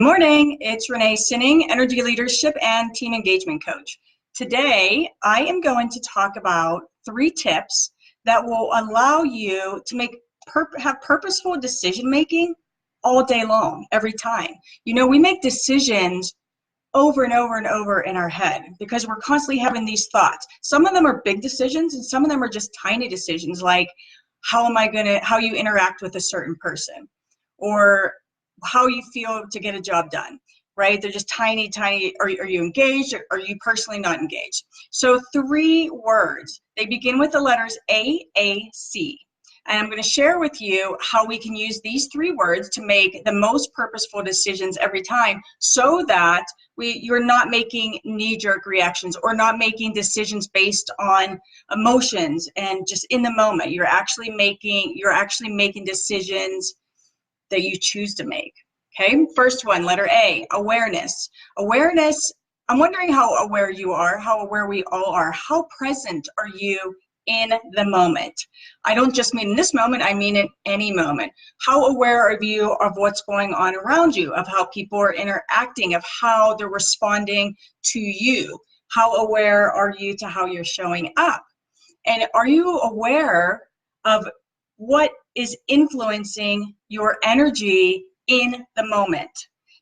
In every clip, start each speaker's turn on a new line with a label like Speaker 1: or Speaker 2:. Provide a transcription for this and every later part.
Speaker 1: Morning, it's Renee Sinning, Energy Leadership and Team Engagement Coach. Today, I am going to talk about 3 tips that will allow you to have purposeful decision making all day long, every time. You know, we make decisions over and over and over in our head because we're constantly having these thoughts. Some of them are big decisions and some of them are just tiny decisions, like how you interact with a certain person, or how you feel to get a job done, right? They're just tiny. Are you engaged, or are you personally not engaged? So 3 words, they begin with the letters A-A-C. And I'm going to share with you how we can use these 3 words to make the most purposeful decisions every time, so that you're not making knee-jerk reactions or not making decisions based on emotions and just in the moment. You're actually making decisions that you choose to make. Okay, first one, letter A, awareness. Awareness, I'm wondering how aware you are, how aware we all are. How present are you in the moment? I don't just mean in this moment, I mean in any moment. How aware are you of what's going on around you, of how people are interacting, of how they're responding to you? How aware are you to how you're showing up? And are you aware of what is influencing your energy in the moment?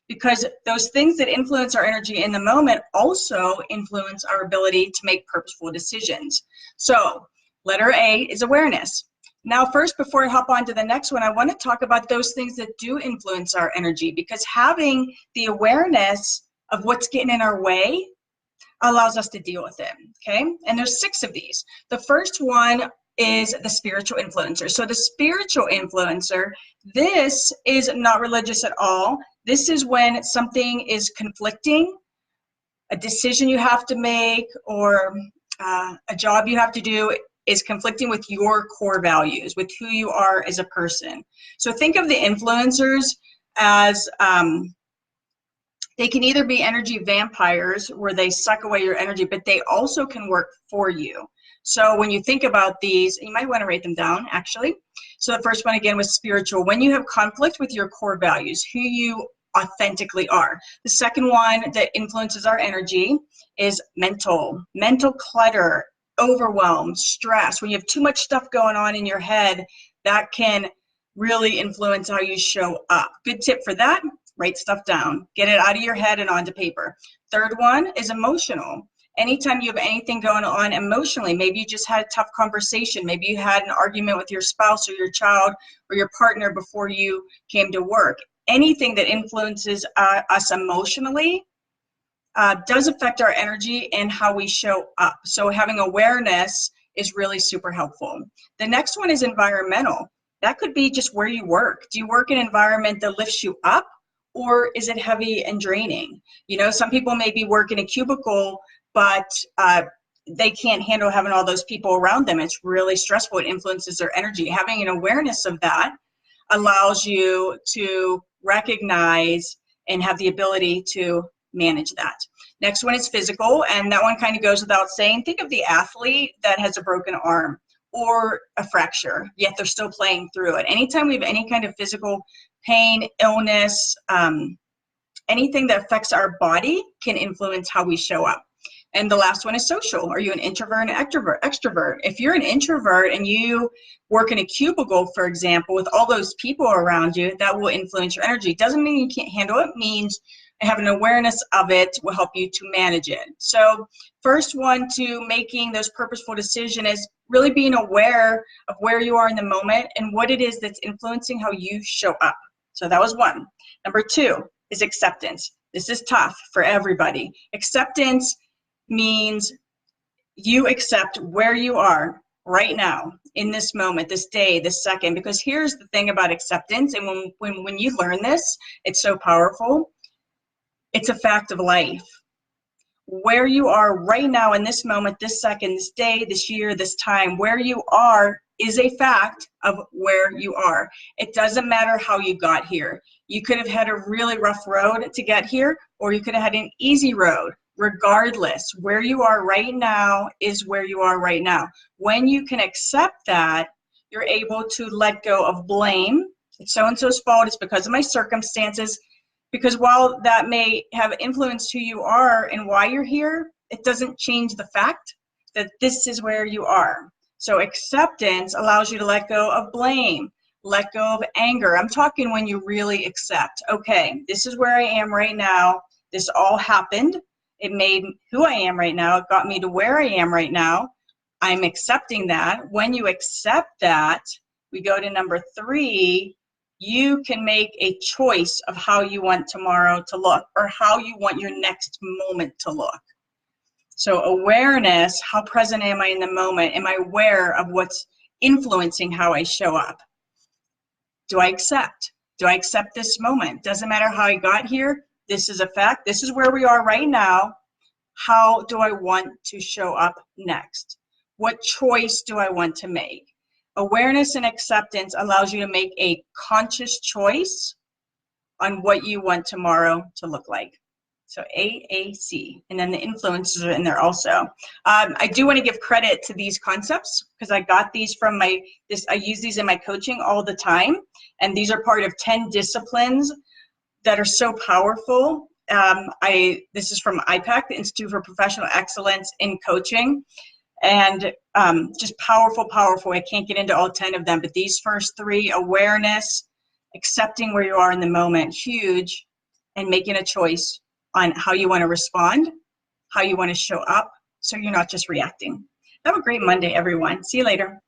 Speaker 1: Because those things that influence our energy in the moment also influence our ability to make purposeful decisions. So letter A is awareness. Now, first, before I hop on to the next one, I want to talk about those things that do influence our energy, because having the awareness of what's getting in our way allows us to deal with it, okay? And there's 6 of these. The first one is the spiritual influencer. So the spiritual influencer, this is not religious at all. This is when something is conflicting, a decision you have to make, or a job you have to do is conflicting with your core values, with who you are as a person. So think of the influencers as they can either be energy vampires, where they suck away your energy, but they also can work for you. So when you think about these, you might want to write them down, actually. So the first one, again, was spiritual. When you have conflict with your core values, who you authentically are. The second one that influences our energy is mental clutter, overwhelm, stress. When you have too much stuff going on in your head, that can really influence how you show up. Good tip for that: write stuff down. Get it out of your head and onto paper. Third one is emotional. Anytime you have anything going on emotionally, maybe you just had a tough conversation, maybe you had an argument with your spouse or your child or your partner before you came to work. Anything that influences us emotionally does affect our energy and how we show up. So having awareness is really super helpful. The next one is environmental. That could be just where you work. Do you work in an environment that lifts you up, or is it heavy and draining? You know, some people maybe work in a cubicle, but they can't handle having all those people around them. It's really stressful. It influences their energy. Having an awareness of that allows you to recognize and have the ability to manage that. Next one is physical, and that one kind of goes without saying. Think of the athlete that has a broken arm or a fracture, yet they're still playing through it. Anytime we have any kind of physical pain, illness, anything that affects our body can influence how we show up. And the last one is social. Are you an introvert and extrovert? If you're an introvert and you work in a cubicle, for example, with all those people around you, that will influence your energy. Doesn't mean you can't handle it. It means having an awareness of it will help you to manage it. So first one to making those purposeful decisions is really being aware of where you are in the moment and what it is that's influencing how you show up. So that was 1. Number 2 is acceptance. This is tough for everybody. Acceptance means you accept where you are right now, in this moment, this day, this second. Because here's the thing about acceptance, and when you learn this, it's so powerful. It's a fact of life. Where you are right now, in this moment, this second, this day, this year, this time, where you are is a fact of where you are. It doesn't matter how you got here. You could have had a really rough road to get here, or you could have had an easy road. Regardless, where you are right now is where you are right now. When you can accept that, you're able to let go of blame. It's so-and-so's fault. It's because of my circumstances. Because while that may have influenced who you are and why you're here, it doesn't change the fact that this is where you are. So acceptance allows you to let go of blame, let go of anger. I'm talking when you really accept, okay, this is where I am right now. This all happened. It made who I am right now. It got me to where I am right now. I'm accepting that. When you accept that, we go to number 3, you can make a choice of how you want tomorrow to look or how you want your next moment to look. So awareness, how present am I in the moment? Am I aware of what's influencing how I show up? Do I accept? Do I accept this moment? Doesn't matter how I got here. This is a fact. This is where we are right now. How do I want to show up next? What choice do I want to make? Awareness and acceptance allows you to make a conscious choice on what you want tomorrow to look like. So AAC, and then the influences are in there also. I do want to give credit to these concepts because I got these from I use these in my coaching all the time, and these are part of 10 disciplines that are so powerful. This is from IPAC, the Institute for Professional Excellence in Coaching, and just powerful, powerful. I can't get into all 10 of them, but these first 3, awareness, accepting where you are in the moment, huge, and making a choice on how you want to respond, how you want to show up, so you're not just reacting. Have a great Monday, everyone. See you later.